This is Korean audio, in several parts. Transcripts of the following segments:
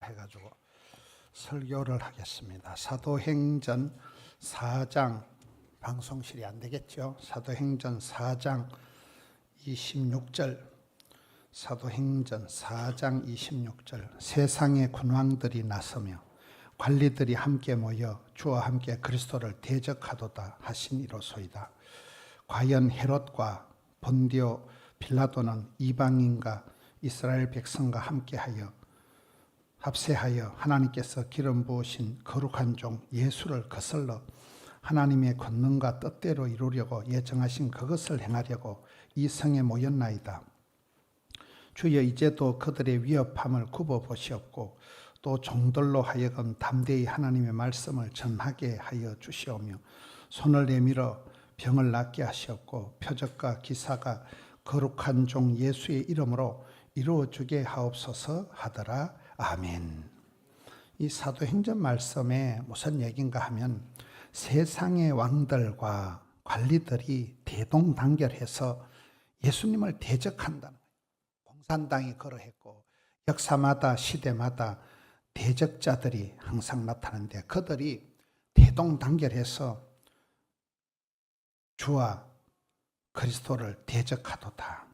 해가지고 설교를 하겠습니다. 사도행전 4장, 방송실이 안 되겠죠? 사도행전 4장 26절, 사도행전 4장 26절. 세상의 군왕들이 나서며 관리들이 함께 모여 주와 함께 그리스도를 대적하도다 하시니로소이다. 과연 헤롯과 본디오 빌라도는 이방인과 이스라엘 백성과 함께하여 합세하여 하나님께서 기름 부으신 거룩한 종 예수를 거슬러 하나님의 권능과 뜻대로 이루려고 예정하신 그것을 행하려고 이 성에 모였나이다. 주여, 이제도 그들의 위협함을 굽어보시옵고 또 종들로 하여금 담대히 하나님의 말씀을 전하게 하여 주시오며 손을 내밀어 병을 낫게 하시옵고 표적과 기사가 거룩한 종 예수의 이름으로 이루어주게 하옵소서 하더라. 아멘. 이 사도행전 말씀에 무슨 얘기인가 하면 세상의 왕들과 관리들이 대동단결해서 예수님을 대적한다는 거예요. 공산당이 그러했고 역사마다 시대마다 대적자들이 항상 나타나는데 그들이 대동단결해서 주와 그리스도를 대적하도다.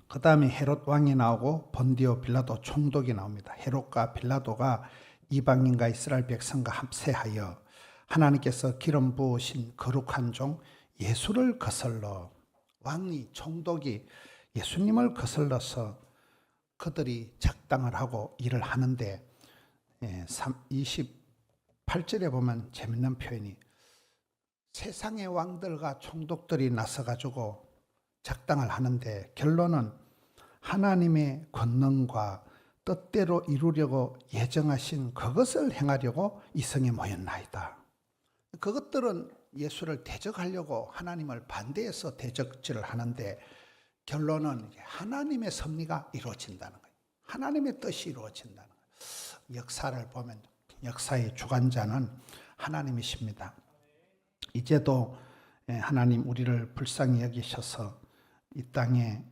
그 다음에 헤롯 왕이 나오고 본디오 빌라도 총독이 나옵니다. 헤롯과 빌라도가 이방인과 이스라엘 백성과 합세하여 하나님께서 기름 부으신 거룩한 종 예수를 거슬러, 왕이 총독이 예수님을 거슬러서 그들이 작당을 하고 일을 하는데 28절에 보면 재밌는 표현이 세상의 왕들과 총독들이 나서가지고 작당을 하는데 결론은 하나님의 권능과 뜻대로 이루려고 예정하신 그것을 행하려고 이 성에 모였나이다. 그것들은 예수를 대적하려고 하나님을 반대해서 대적질을 하는데 결론은 하나님의 섭리가 이루어진다는 거예요. 하나님의 뜻이 이루어진다는 거예요. 역사를 보면 역사의 주관자는 하나님이십니다. 이제도 하나님 우리를 불쌍히 여기셔서 이 땅에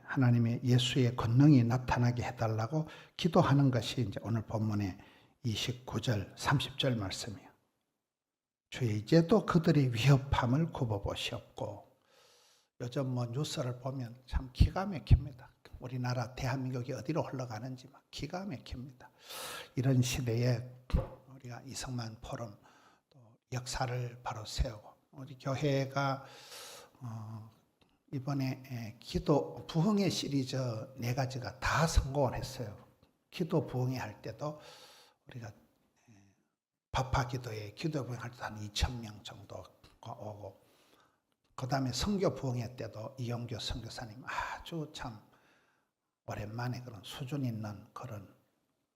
하나님의 예수의 권능이 나타나게 해달라고 기도하는 것이 이제 오늘 본문의 29절, 30절 말씀이에요. 주여, 이제도 그들의 위협함을 굽어보시옵고. 요즘 뉴스를 보면 참 기가 막힙니다. 우리나라 대한민국이 어디로 흘러가는지 막 기가 막힙니다. 이런 시대에 우리가 이성만 포럼 또 역사를 바로 세우고 우리 교회가 이번에 기도 부흥의 시리즈 4가지가 다 성공을 했어요. 기도 부흥회 할 때도 우리가 바파 기도회, 기도 부흥 할 때도 한 2,000명 정도가 오고, 그 다음에 선교 부흥회 때도 이용교 선교사님 아주 참 오랜만에 그런 수준 있는 그런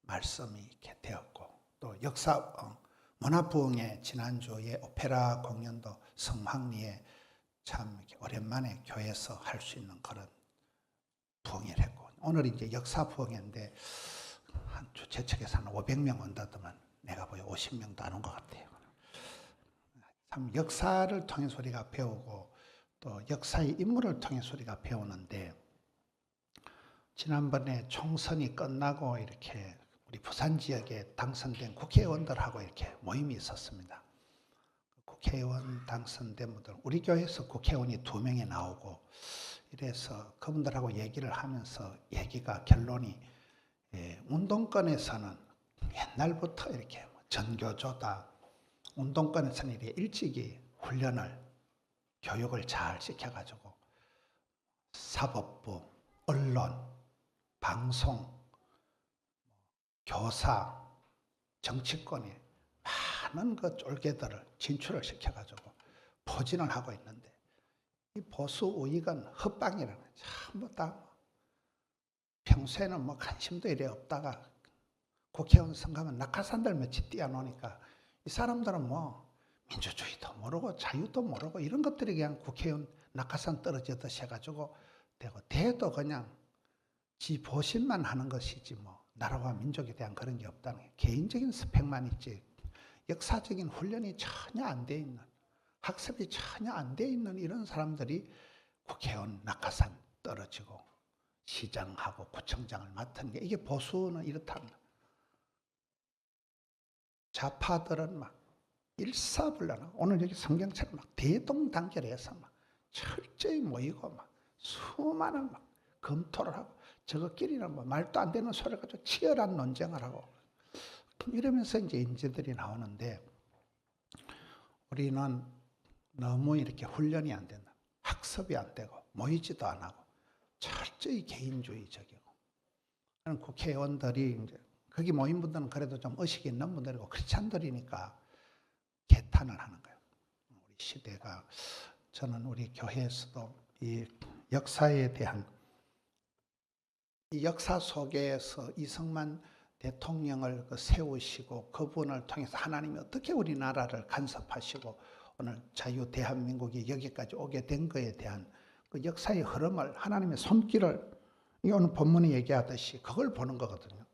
말씀이 이렇게 되었고, 또 역사 문화 부흥회 지난주에 오페라 공연도 성황리에 참 오랜만에 교회에서 할 수 있는 그런 부흥회를 했고, 오늘 이제 역사 부흥회인데 한 주 제 측에서 한 500명 온다더만 내가 보여 50명도 안 온 것 같아요. 참 역사를 통해서 우리가 배우고 또 역사의 인물을 통해서 우리가 배우는데, 지난번에 총선이 끝나고 이렇게 우리 부산 지역에 당선된 국회의원들하고 이렇게 모임이 있었습니다. 국회의원 당선된 분들, 우리 교회에서 국회의원이 2명이 나오고 이래서 그분들하고 얘기를 하면서 얘기가 결론이 운동권에서는 옛날부터 이렇게 전교조다, 운동권에서는 이렇게 일찍이 훈련을 교육을 잘 시켜가지고 사법부, 언론, 방송, 교사, 정치권에 많은 그 쫄개들을 진출을 시켜가지고 포진을 하고 있는데, 이 보수 우익은 헛방이라는 거예요. 전부 다 평소에는 뭐 관심도 이래 없다가 국회의원 선거하면 낙하산들 며칠 뛰어노니까 이 사람들은 뭐 민주주의도 모르고 자유도 모르고 이런 것들이 그냥 국회의원 낙하산 떨어지듯이 해가지고 되고, 대도 그냥 지 보신만 하는 것이지 뭐 나라와 민족에 대한 그런 게 없다는 게, 개인적인 스펙만 있지 역사적인 훈련이 전혀 안 돼 있는, 학습이 전혀 안 돼 있는 이런 사람들이 국회의원 낙하산 떨어지고 시장하고 구청장을 맡은 게, 이게 보수는 이렇답니다. 좌파들은 막 일사불란, 오늘 여기 성경처럼 막 대동단결해서 막 철저히 모이고 막 수많은 막 검토를 하고 저것끼리는 뭐 말도 안 되는 소리를 가지고 치열한 논쟁을 하고 이러면서 이제 인재들이 나오는데, 우리는 너무 이렇게 훈련이 안 된다. 학습이 안 되고 모이지도 안 하고 철저히 개인주의적이고. 국회의원들이 이제 거기 모인 분들은 그래도 좀 의식이 있는 분들이고 크리스찬들이니까 개탄을 하는 거예요. 우리 시대가, 저는 우리 교회에서도 이 역사에 대한, 이 역사 속에서 이승만 대통령을 세우시고 그분을 통해서 하나님이 어떻게 우리나라를 간섭하시고 오늘 자유 대한민국이 여기까지 오게 된 것에 대한 그 역사의 흐름을, 하나님의 손길을, 오늘 본문이 얘기하듯이 그걸 보는 거거든요.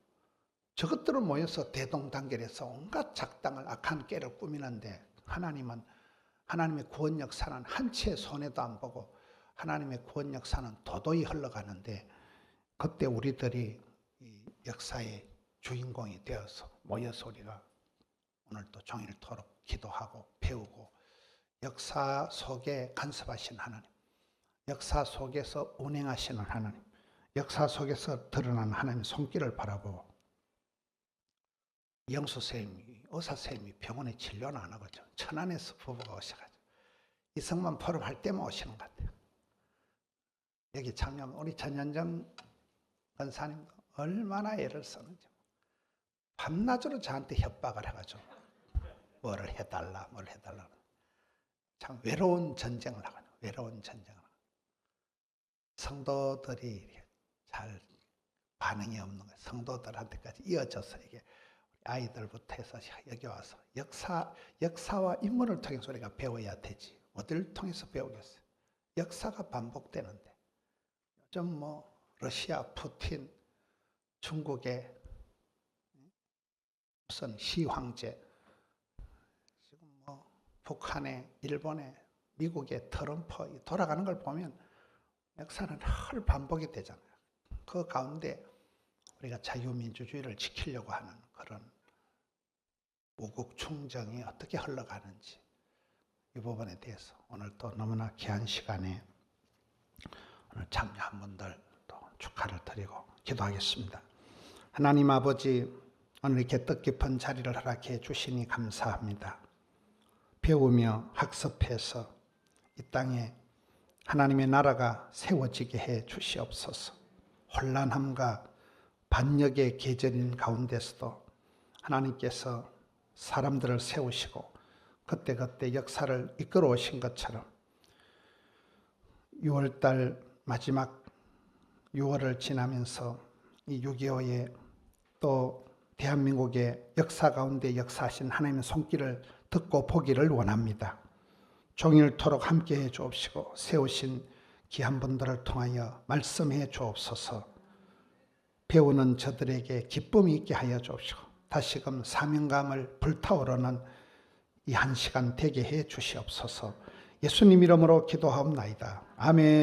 저것들은 모여서 대동단결해서 온갖 작당을, 악한 깨를 꾸미는데, 하나님은, 하나님의 구원 역사는 한 채의 손해도 안 보고 하나님의 구원 역사는 도도히 흘러가는데, 그때 우리들이 이 역사의 주인공이 되어서 모여서 우리가 오늘도 종일토록 기도하고 배우고, 역사 속에 간섭하신 하나님, 역사 속에서 운행하시는 하나님, 역사 속에서 드러나는 하나님의 손길을 바라보고, 영수 선생님이, 의사 선생님이 병원에 진료는 안 하거든요. 천안에서 부부가 오셔가지고 이승만 포럼 할 때만 오시는 것 같아요. 여기 참여하면 우리 전현정 권사님도 얼마나 애를 쓰는지 밤낮으로 저한테 협박을 해가지고 뭐를 해달라, 뭘 해달라. 참 외로운 전쟁을 하거든요. 외로운 전쟁을. 성도들이 잘 반응이 없는 거예요. 성도들한테까지 이어져서 이게 아이들부터 해서 여기 와서 역사와 인물을 통해서 우리가 배워야 되지. 어디를 통해서 배우겠어요? 역사가 반복되는데. 요즘 뭐 러시아 푸틴, 중국의 무슨 시황제, 지금 뭐 북한의, 일본의, 미국의 트럼프 돌아가는 걸 보면 역사는 늘 반복이 되잖아요. 그 가운데 우리가 자유민주주의를 지키려고 하는 그런 우국 충정이 어떻게 흘러가는지, 이 부분에 대해서 오늘 또 너무나 귀한 시간에 오늘 참여한 분들 또 축하를 드리고 기도하겠습니다. 하나님 아버지, 오늘 이렇게 뜻깊은 자리를 허락해 주시니 감사합니다. 배우며 학습해서 이 땅에 하나님의 나라가 세워지게 해 주시옵소서. 혼란함과 반역의 계절인 가운데서도 하나님께서 사람들을 세우시고 그때그때 역사를 이끌어 오신 것처럼 6월달 마지막 6월을 지나면서 이 6.25의 또 대한민국의 역사 가운데 역사하신 하나님의 손길을 듣고 보기를 원합니다. 종일토록 함께해 주옵시고 세우신 귀한 분들을 통하여 말씀해 주옵소서. 배우는 저들에게 기쁨이 있게 하여 주옵시고 다시금 사명감을 불타오르는 이 한 시간 되게 해 주시옵소서. 예수님 이름으로 기도하옵나이다. 아멘.